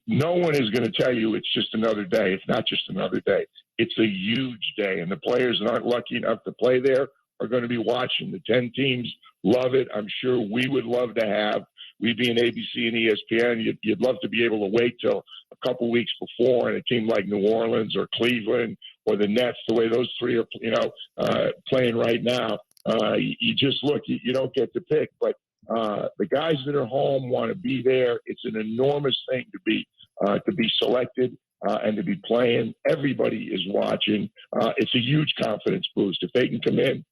Speaker 21: no one is going to tell you it's just another day. It's not just another day. it's a huge day, and the players that aren't lucky enough to play there are going to be watching. The 10 teams love it. I'm sure we would love to have. We being ABC and ESPN, you'd love to be able to wait till a couple weeks before, and a team like New Orleans or Cleveland or the Nets, the way those three are, playing right now. You just look. You don't get to pick, but the guys that are home want to be there. It's an enormous thing to be selected and to be playing. Everybody is watching. It's a huge confidence boost if they can come in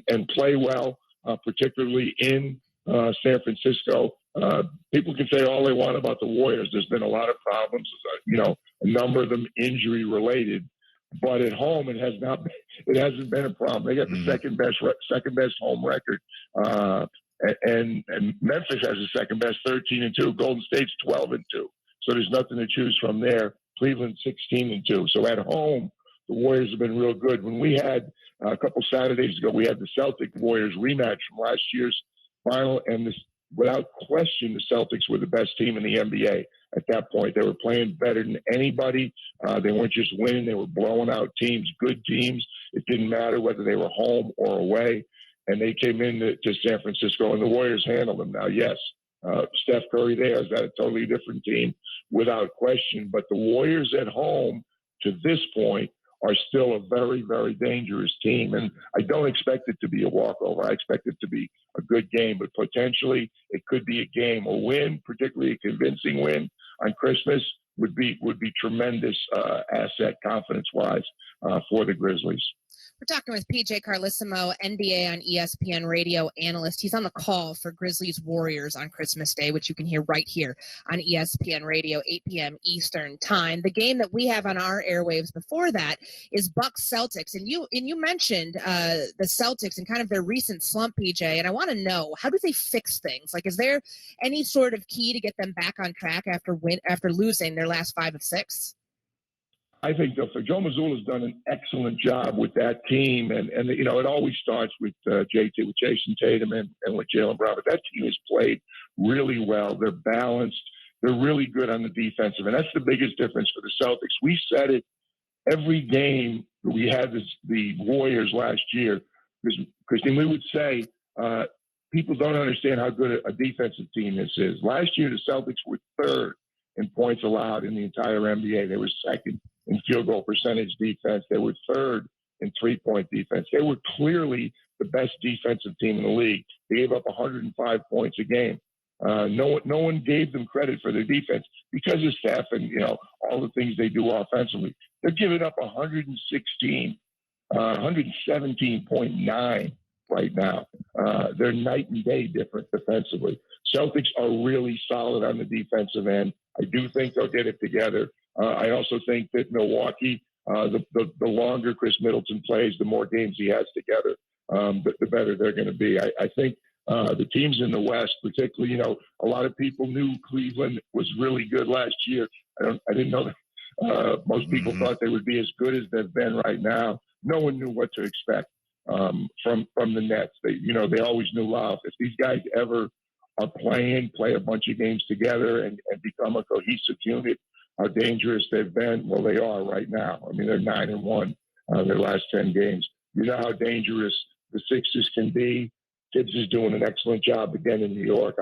Speaker 21: and play well, particularly in San Francisco. People can say all they want about the Warriors. There's been a lot of problems, a number of them injury related. But at home, it hasn't been a problem. They got the second best home record, and Memphis has the second best, 13-2. Golden State's 12-2. So there's nothing to choose from there. Cleveland 16-2. So at home, the Warriors have been real good. When we had a couple Saturdays ago, we had the Celtic Warriors rematch from last year's final, and without question, the Celtics were the best team in the NBA at that point. They were playing better than anybody. They weren't just winning. They were blowing out teams, good teams. It didn't matter whether they were home or away. And they came into San Francisco, and the Warriors handled them. Now, yes, Steph Curry there is that a totally different team without question. But the Warriors at home to this point are still a very, very dangerous team. And I don't expect it to be a walkover. I expect it to be a good game, but potentially it could be a game. A win, particularly a convincing win on Christmas, would be tremendous asset confidence-wise for the Grizzlies.
Speaker 4: We're talking with PJ Carlesimo, NBA on ESPN radio analyst. He's on the call for Grizzlies Warriors on Christmas Day, which you can hear right here on ESPN radio, 8 p.m. Eastern time. The game that we have on our airwaves before that is Bucks Celtics. And you mentioned the Celtics and kind of their recent slump, PJ. And I want to know, how do they fix things? Like, is there any sort of key to get them back on track after losing their last 5 of 6?
Speaker 21: I think Joe Mazzulla's done an excellent job with that team, and it always starts with Jason Tatum and with Jaylen Brown. But that team has played really well. They're balanced. They're really good on the defensive, and that's the biggest difference for the Celtics. We said it every game that we had the Warriors last year, because we would say people don't understand how good a defensive team this is. Last year, the Celtics were third in points allowed in the entire NBA. They were second in field goal percentage defense. They were third in three-point defense. They were clearly the best defensive team in the league. They gave up 105 points a game. No one gave them credit for their defense because of Steph and all the things they do offensively. They're giving up 117.9 right now. They're night and day different defensively. Celtics are really solid on the defensive end. I do think they'll get it together. I also think that Milwaukee, the longer Chris Middleton plays, the more games he has together, the better they're going to be. I think the teams in the West, particularly, a lot of people knew Cleveland was really good last year. I didn't know that. Most people thought they would be as good as they've been right now. No one knew what to expect from the Nets. They always knew, wow, if these guys ever are play a bunch of games together and become a cohesive unit, how dangerous they've been. Well, they are right now. I mean, they're 9-1 their last 10 games. You know how dangerous the Sixers can be. Tibbs is doing an excellent job again in New York.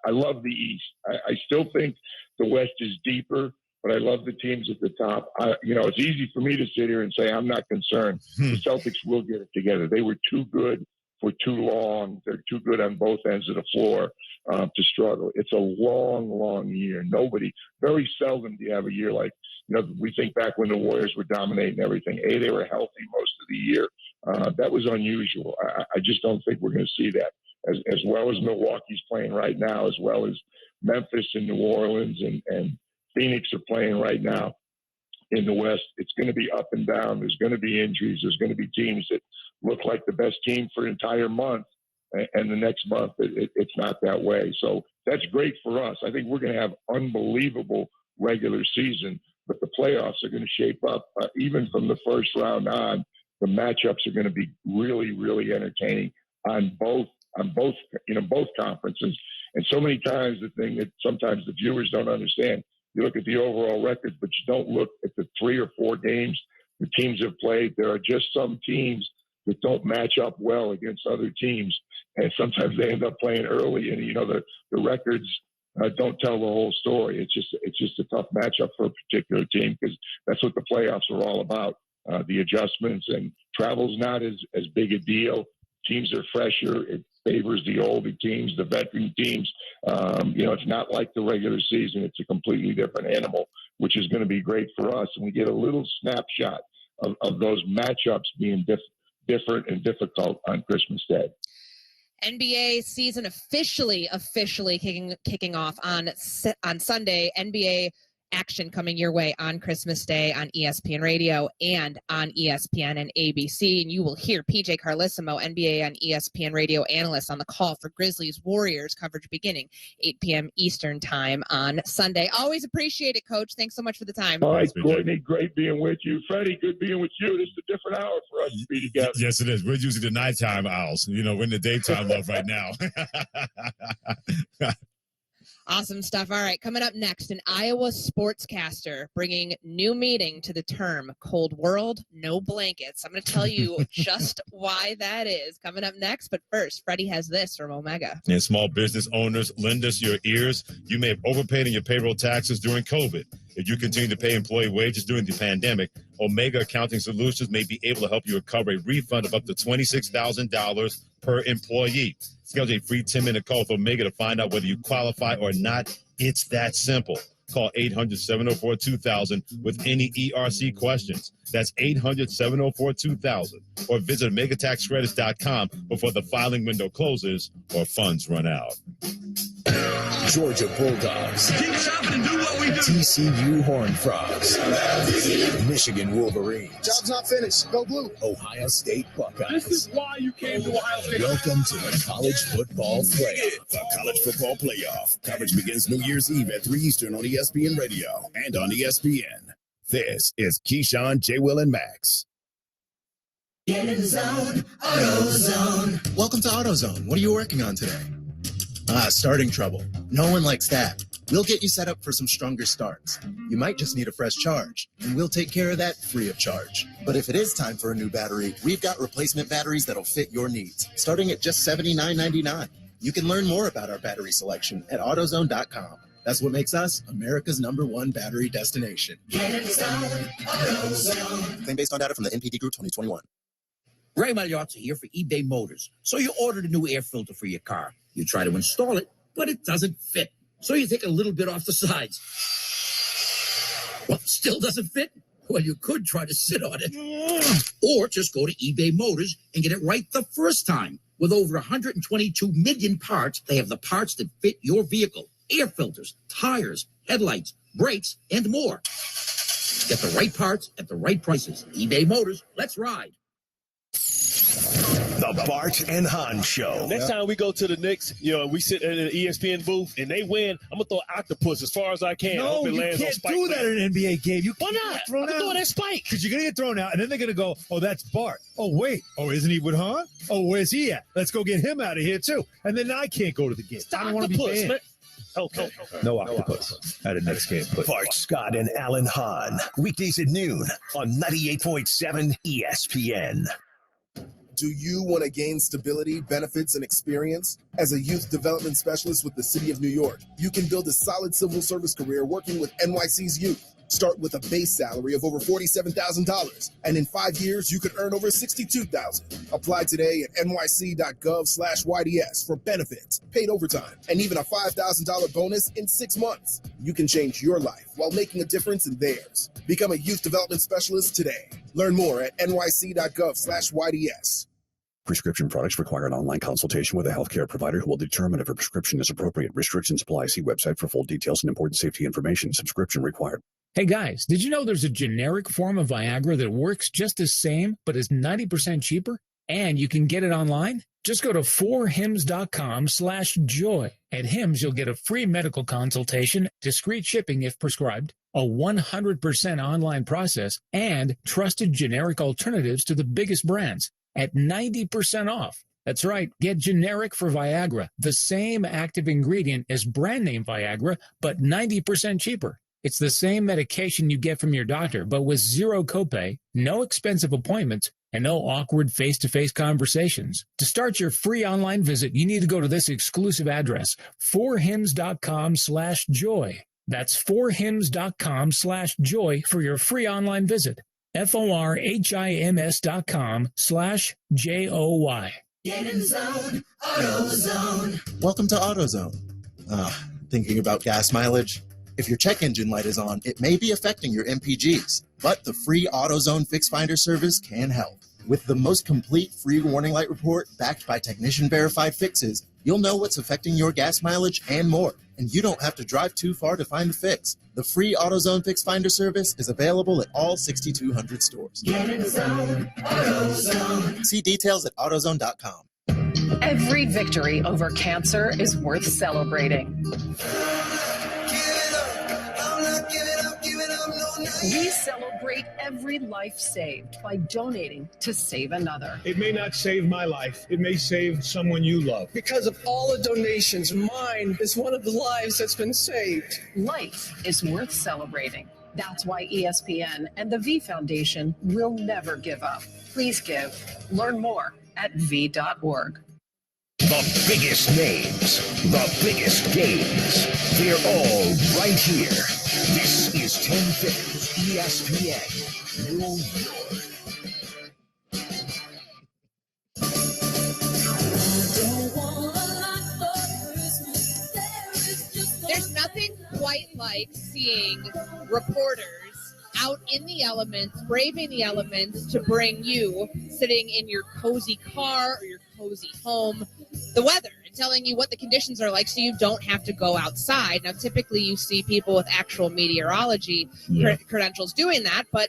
Speaker 21: I love the East. I still think the West is deeper, but I love the teams at the top. It's easy for me to sit here and say I'm not concerned. The Celtics will get it together. They were too good for too long. They're too good on both ends of the floor to struggle. It's a long, long year. Very seldom do you have a year like, we think back when the Warriors were dominating everything. They were healthy most of the year. That was unusual. I just don't think we're going to see that. As well as Milwaukee's playing right now, as well as Memphis and New Orleans and Phoenix are playing right now in the West. It's going to be up and down. There's going to be injuries. There's going to be teams that look like the best team for an entire month, and the next month it's not that way. So that's great for us. I think we're going to have unbelievable regular season, but the playoffs are going to shape up. Even from the first round on, the matchups are going to be really, really entertaining on both conferences. And so many times, the thing that sometimes the viewers don't understand, you look at the overall records, but you don't look at the 3 or 4 games the teams have played. There are just some teams that don't match up well against other teams, and sometimes they end up playing early, and the records don't tell the whole story. It's just a tough matchup for a particular team because that's what the playoffs are all about. The adjustments, and travel's not as big a deal. Teams are fresher. It favors the older teams, the veteran teams. It's not like the regular season. It's a completely different animal, which is going to be great for us. And we get a little snapshot of those matchups being different and difficult on Christmas Day.
Speaker 4: NBA season officially kicking off on Sunday. NBA action coming your way on Christmas Day on ESPN Radio and on ESPN and ABC. And you will hear PJ Carlissimo, NBA on ESPN Radio analyst, on the call for Grizzlies Warriors coverage beginning 8 p.m. Eastern time on Sunday. Always appreciate it, Coach. Thanks so much for the time.
Speaker 21: All right, Courtney, great being with you. Freddie, good being with you. This is a different hour for us to be together.
Speaker 8: Yes, it is. We're usually the nighttime owls. We're in the daytime love right now.
Speaker 4: Awesome stuff. All right, coming up next, an Iowa sportscaster bringing new meaning to the term cold world, no blankets. I'm going to tell you just why that is coming up next. But first, Freddie has this from Omega.
Speaker 8: And small business owners, lend us your ears. You may have overpaid in your payroll taxes during COVID. If you continue to pay employee wages during the pandemic, Omega Accounting Solutions may be able to help you recover a refund of up to $26,000 per employee. Schedule a free 10-minute call with Omega to find out whether you qualify or not. It's that simple. Call 800-704-2000 with any ERC questions. That's 800-704-2000. Or visit OmegaTaxCredits.com before the filing window closes or funds run out.
Speaker 2: Georgia Bulldogs. Keep shopping and do what we do. TCU Horned Frogs. Michigan Wolverines.
Speaker 5: Job's not finished. Go blue.
Speaker 2: Ohio State Buckeyes.
Speaker 6: This is why you came to Ohio State.
Speaker 2: Welcome to the College Football Playoff. The College Football Playoff. Coverage begins New Year's Eve at 3 Eastern on ESPN Radio and on ESPN. This is Keyshawn, J. Will, and Max.
Speaker 22: Get in the zone. AutoZone.
Speaker 12: Welcome to AutoZone. What are you working on today? Starting trouble. No one likes that. We'll get you set up for some stronger starts. You might just need a fresh charge, and we'll take care of that free of charge. But if it is time for a new battery, we've got replacement batteries that'll fit your needs, starting at just $79.99. You can learn more about our battery selection at AutoZone.com. That's what makes us America's #1 battery destination.
Speaker 22: Get in the zone. AutoZone.
Speaker 12: Claim based on data from the NPD Group 2021.
Speaker 23: Ray Magliozzi here for eBay Motors. So you ordered a new air filter for your car. You try to install it, but it doesn't fit. So you take a little bit off the sides. What, still doesn't fit? Well, you could try to sit on it. Or just go to eBay Motors and get it right the first time. With over 122 million parts, they have the parts that fit your vehicle. Air filters, tires, headlights, brakes, and more. Get the right parts at the right prices. eBay Motors, let's ride.
Speaker 3: The Bart and Hahn Show.
Speaker 24: Next time we go to the Knicks, we sit in the ESPN booth and they win, I'm going to throw octopus as far as I can.
Speaker 25: No, you can't do that in an NBA game. You
Speaker 24: Why not? I'm throwing that spike.
Speaker 25: Because you're going to get thrown out, and then they're going to go, oh, that's Bart. Oh, wait. Oh, isn't he with Hahn? Oh, where's he at? Let's go get him out of here, too. And then I can't go to the game. I don't want to be banned.
Speaker 24: Man. Okay.
Speaker 25: No octopus at a Knicks game.
Speaker 3: Bart Scott and Alan Hahn. Weekdays at noon on 98.7 ESPN.
Speaker 26: Do you want to gain stability, benefits, and experience? As a youth development specialist with the City of New York, you can build a solid civil service career working with NYC's youth. Start with a base salary of over $47,000, and in 5 years, you could earn over $62,000. Apply today at nyc.gov/YDS for benefits, paid overtime, and even a $5,000 bonus in 6 months. You can change your life while making a difference in theirs. Become a youth development specialist today. Learn more at nyc.gov/YDS.
Speaker 27: Prescription products require an online consultation with a healthcare provider who will determine if a prescription is appropriate. Restrictions apply. See website for full details and important safety information. Subscription required.
Speaker 28: Hey guys, did you know there's a generic form of Viagra that works just the same, but is 90% cheaper? And you can get it online? Just go to 4hims.com/joy. At Hims, you'll get a free medical consultation, discreet shipping if prescribed, a 100% online process, and trusted generic alternatives to the biggest brands at 90% off. That's right. Get generic for Viagra, the same active ingredient as brand name Viagra, but 90% cheaper. It's the same medication you get from your doctor, but with zero copay, no expensive appointments, and no awkward face-to-face conversations. To start your free online visit, you need to go to this exclusive address, forhims.com/joy. That's forhims.com/joy for your free online visit. forhims.com/joy.
Speaker 22: Get in the zone, AutoZone.
Speaker 1: Welcome to AutoZone. Thinking about gas mileage? If your check engine light is on, it may be affecting your MPGs, but the free AutoZone Fix Finder service can help. With the most complete free warning light report backed by technician-verified fixes, you'll know what's affecting your gas mileage and more, and you don't have to drive too far to find a fix. The free AutoZone Fix Finder service is available at all 6,200 stores.
Speaker 22: Get in the zone, AutoZone.
Speaker 1: See details at AutoZone.com.
Speaker 18: Every victory over cancer is worth celebrating. We celebrate every life saved by donating to Save Another.
Speaker 25: It may not save my life. It may save someone you love.
Speaker 7: Because of all the donations, mine is one of the lives that's been saved.
Speaker 18: Life is worth celebrating. That's why ESPN and the V Foundation will never give up. Please give. Learn more at v.org.
Speaker 3: The biggest names, the biggest games. They're all right here. This is 1050 ESPN, New
Speaker 4: York. There's nothing quite like seeing reporters out in the elements, braving the elements to bring you, sitting in your cozy car or your cozy home, the weather and telling you what the conditions are like so you don't have to go outside. Now, typically you see people with actual meteorology credentials doing that, but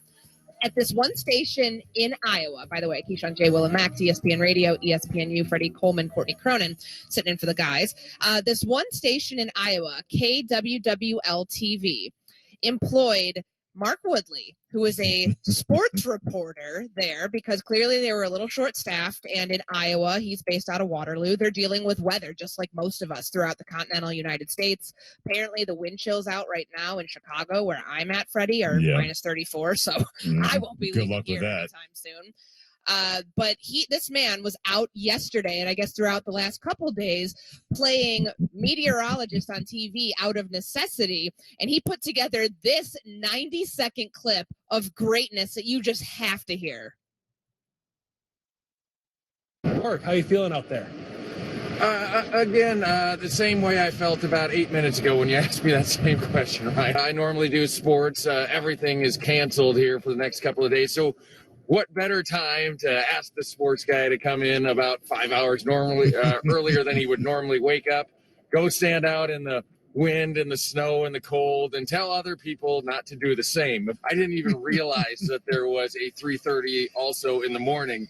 Speaker 4: at this one station in Iowa, by the way, Keyshawn, J. Will, and Max, ESPN Radio, ESPNU, Freddie Coleman, Courtney Cronin, sitting in for the guys. This one station in Iowa, KWWL-TV, employed Mark Woodley, who is a sports reporter there, because clearly they were a little short-staffed, and in Iowa, he's based out of Waterloo. They're dealing with weather, just like most of us throughout the continental United States. Apparently, the wind chills out right now in Chicago, where I'm at, Freddie, are minus 34, so I won't be leaving here anytime soon. But this man was out yesterday, and I guess throughout the last couple days, playing meteorologist on TV out of necessity, and he put together this 90-second clip of greatness that you just have to hear.
Speaker 9: Mark, how you feeling out there? Again, the same way I felt about 8 minutes ago when you asked me that same question, right? I normally do sports. Everything is canceled here for the next couple of days, so what better time to ask the sports guy to come in about 5 hours normally earlier than he would normally wake up, go stand out in the wind and the snow and the cold, and tell other people not to do the same. I didn't even realize that there was a 3:30 also in the morning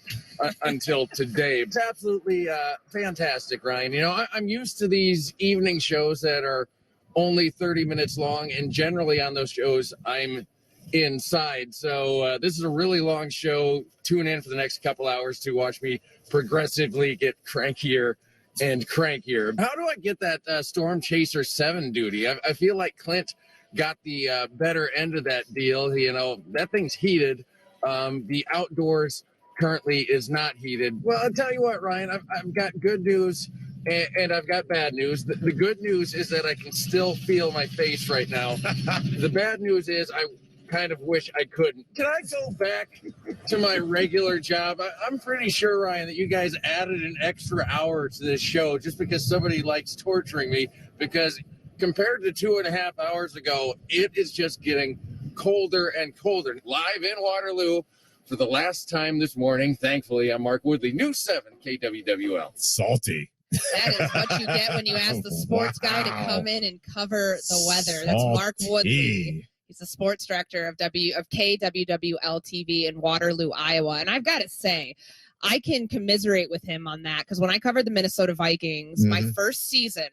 Speaker 9: until today. It's absolutely fantastic, Ryan. You know, I'm used to these evening shows that are only 30 minutes long, and generally on those shows I'm inside. So this is a really long show. Tune in for the next couple hours to watch me progressively get crankier and crankier. How do I get that Storm Chaser 7 duty? I feel like Clint got the better end of that deal. You know, that thing's heated. The outdoors currently is not heated. Well, I'll tell you what, Ryan, I've got good news and I've got bad news. The good news is that I can still feel my face right now. The bad news is I kind of wish I couldn't. Can I go back to my regular job? I'm pretty sure, Ryan, that you guys added an extra hour to this show just because somebody likes torturing me, because compared to 2.5 hours ago, it is just getting colder and colder. Live in Waterloo for the last time this morning, thankfully, I'm Mark Woodley, News 7 KWWL.
Speaker 8: Salty.
Speaker 4: That is what you get when you ask the sports guy to come in and cover the weather. That's Mark Woodley. He's the sports director of KWWL-TV in Waterloo, Iowa. And I've got to say, I can commiserate with him on that, because when I covered the Minnesota Vikings, my first season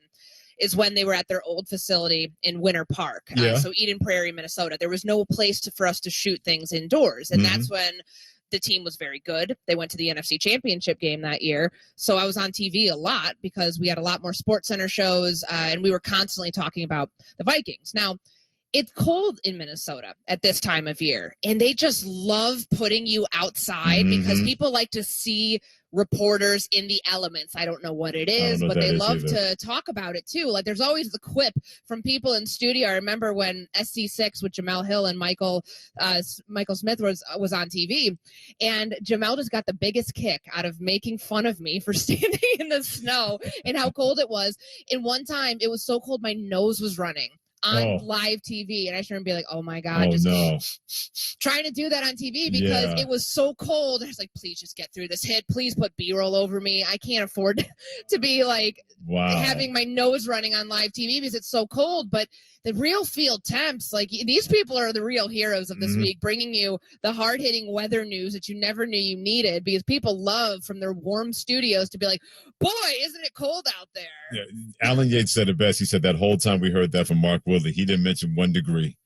Speaker 4: is when they were at their old facility in Winter Park. So Eden Prairie, Minnesota. There was no place for us to shoot things indoors. And that's when the team was very good. They went to the NFC Championship game that year. So I was on TV a lot because we had a lot more Sports Center shows, and we were constantly talking about the Vikings. Now, it's cold in Minnesota at this time of year, and they just love putting you outside because people like to see reporters in the elements. I don't know what it is, but they love to talk about it too. Like there's always the quip from people in studio. I remember when SC6 with Jamel Hill and Michael Smith was on TV, and Jamel just got the biggest kick out of making fun of me for standing in the snow and how cold it was. And one time it was so cold my nose was running on live TV, and I should be like, oh my God, trying to do that on TV because it was so cold. I was like, please just get through this hit. Please put B-roll over me. I can't afford to be like having my nose running on live TV because it's so cold. But the real field temps, like these people are the real heroes of this week, bringing you the hard-hitting weather news that you never knew you needed, because people love from their warm studios to be like, boy, isn't it cold out there?
Speaker 8: Yeah, Alan Yates said it best. He said that whole time we heard that from Mark Woodley, he didn't mention 1 degree.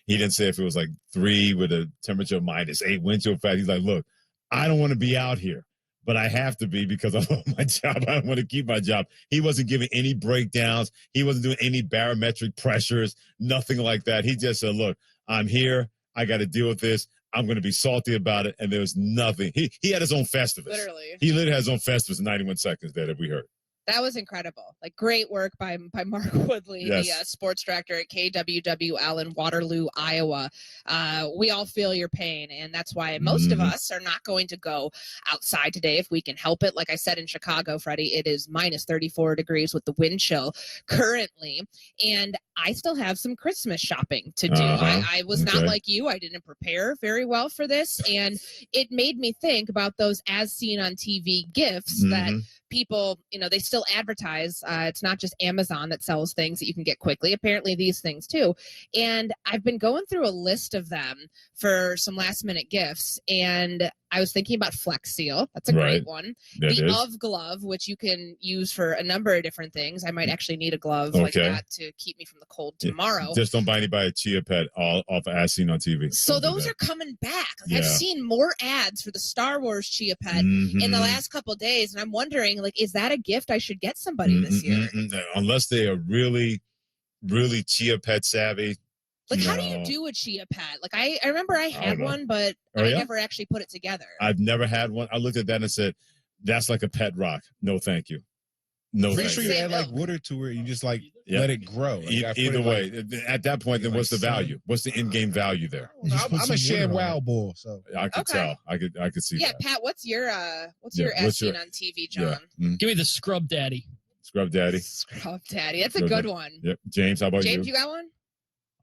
Speaker 8: He didn't say if it was like 3 with a temperature of -8, wind chill factor. He's like, look, I don't want to be out here, but I have to be because I love my job. I don't want to keep my job. He wasn't giving any breakdowns. He wasn't doing any barometric pressures, nothing like that. He just said, look, I'm here. I got to deal with this. I'm going to be salty about it. And there was nothing. He had his own Festivus.
Speaker 4: Literally.
Speaker 8: He literally has his own Festivus in 91 seconds that we heard.
Speaker 4: That was incredible. Like great work by Mark Woodley, the sports director at KWWL in Waterloo, Iowa. We all feel your pain, and that's why most of us are not going to go outside today if we can help it. Like I said in Chicago, Freddie, it is -34 degrees with the wind chill currently, and I still have some Christmas shopping to do. I was not like you. I didn't prepare very well for this, and it made me think about those as seen on TV gifts that people, they still advertise. It's not just Amazon that sells things that you can get quickly. Apparently these things too. And I've been going through a list of them for some last minute gifts. And I was thinking about Flex Seal. That's a great one. The UV glove, which you can use for a number of different things. I might actually need a glove like that to keep me from the cold tomorrow.
Speaker 8: Just don't buy anybody a Chia Pet off as seen on TV.
Speaker 4: So those are coming back. Like I've seen more ads for the Star Wars Chia Pet in the last couple of days. And I'm wondering, like, is that a gift I should get somebody this year?
Speaker 8: Unless they are really, really Chia Pet savvy.
Speaker 4: Like, how do you do a Chia Pet? Like, I remember I had one, but I never actually put it together.
Speaker 8: I've never had one. I looked at that and said, that's like a pet rock. No, thank you. No,
Speaker 10: pretty sure you add like water to it. You just like let it grow. Like,
Speaker 8: either way, at that point, then what's the value? What's the in-game value there?
Speaker 10: I'm a Shad Wow bull, so
Speaker 8: I could tell. I could see.
Speaker 4: Yeah,
Speaker 8: that.
Speaker 4: Pat, what's your as seen on TV, John?
Speaker 11: Give me the Scrub Daddy.
Speaker 8: Scrub Daddy.
Speaker 4: Scrub Daddy. That's a good one.
Speaker 8: Yep. James, how about you?
Speaker 4: James, you got one?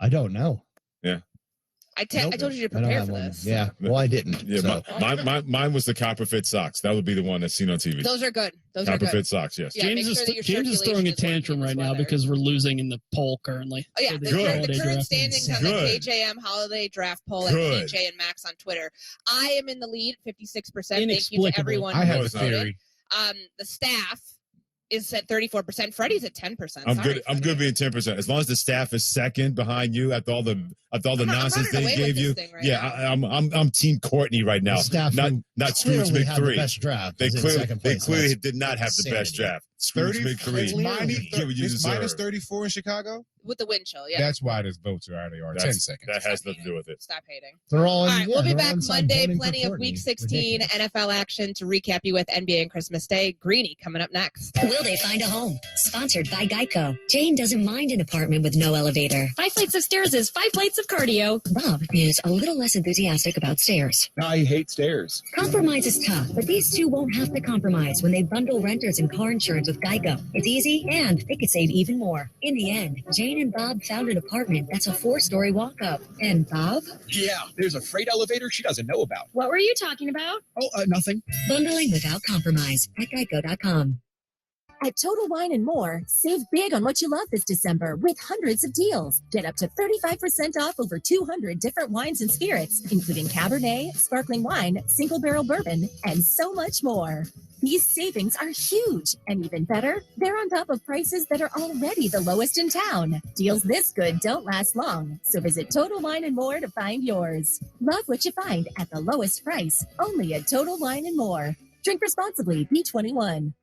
Speaker 12: I don't know.
Speaker 8: Yeah.
Speaker 4: I told you to prepare for this.
Speaker 12: Yeah. Well, I didn't.
Speaker 8: Yeah. So. Mine was the copper fit socks. That would be the one that's seen on TV.
Speaker 4: Those are good.
Speaker 8: Copper fit socks. Yes.
Speaker 4: Yeah,
Speaker 11: James is throwing a tantrum right now because we're losing in the poll currently.
Speaker 4: Oh yeah, the current standings on the KJM Holiday Draft poll at KJ and Max on Twitter. I am in the lead, 56%. Thank you to everyone.
Speaker 10: I have a theory.
Speaker 4: The staff is at 34%. Freddie's at 10%.
Speaker 8: I'm good being 10%. As long as the staff is second behind you after all the nonsense they gave you. I'm Team Courtney right now. Not Scrooge McThree.
Speaker 12: Best draft.
Speaker 8: They clearly did not have the best draft. Scrooge McThree.
Speaker 10: It's -34 in Chicago
Speaker 4: with the wind chill. Yeah,
Speaker 10: that's why those votes are already 10 seconds.
Speaker 8: That has nothing to do with it.
Speaker 4: Stop hating.
Speaker 12: They're all
Speaker 4: right, we'll be back Monday. Plenty of Week 16 NFL action to recap you with NBA and Christmas Day. Greeny coming up next.
Speaker 13: Will they find a home? Sponsored by Geico. Jane doesn't mind an apartment with no elevator.
Speaker 14: 5 flights of stairs is 5 plates of cardio.
Speaker 13: Bob is a little less enthusiastic about stairs.
Speaker 15: I hate stairs.
Speaker 13: Compromise is tough, but these two won't have to compromise when they bundle renters and car insurance with Geico. It's easy, and they could save even more. In the end, Jane and Bob found an apartment that's a 4-story walk-up. And Bob?
Speaker 15: Yeah, there's a freight elevator she doesn't know about.
Speaker 14: What were you talking about?
Speaker 15: Oh, nothing.
Speaker 13: Bundling without compromise at Geico.com.
Speaker 14: At Total Wine & More, save big on what you love this December with hundreds of deals. Get up to 35% off over 200 different wines and spirits, including Cabernet, sparkling wine, single barrel bourbon, and so much more. These savings are huge, and even better, they're on top of prices that are already the lowest in town. Deals this good don't last long, so visit Total Wine & More to find yours. Love what you find at the lowest price, only at Total Wine & More. Drink responsibly, B21.